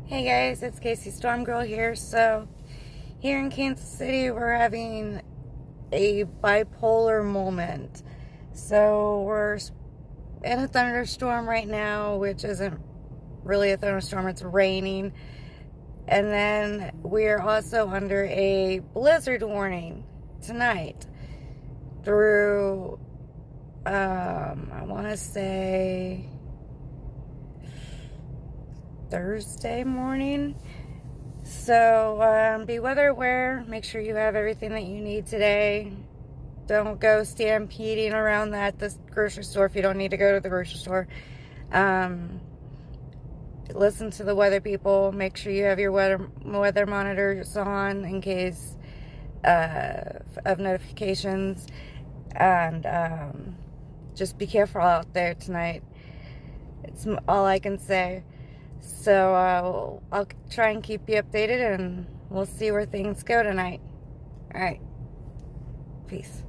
Hey guys, it's Casey Stormgirl here. So, here in Kansas City, we're having a bipolar moment. So, we're in a thunderstorm right now, which isn't really a thunderstorm, it's raining. And then we're also under a blizzard warning tonight through, I want to say Thursday morning. So be weather aware. Make sure you have everything that you need today. Don't go stampeding around the grocery store if you don't need to go to the grocery store. Listen to the weather people. Make sure you have your weather monitors on in case of notifications. And just be careful out there tonight. It's all I can say. So I'll try and keep you updated, and we'll see where things go tonight. All right. Peace.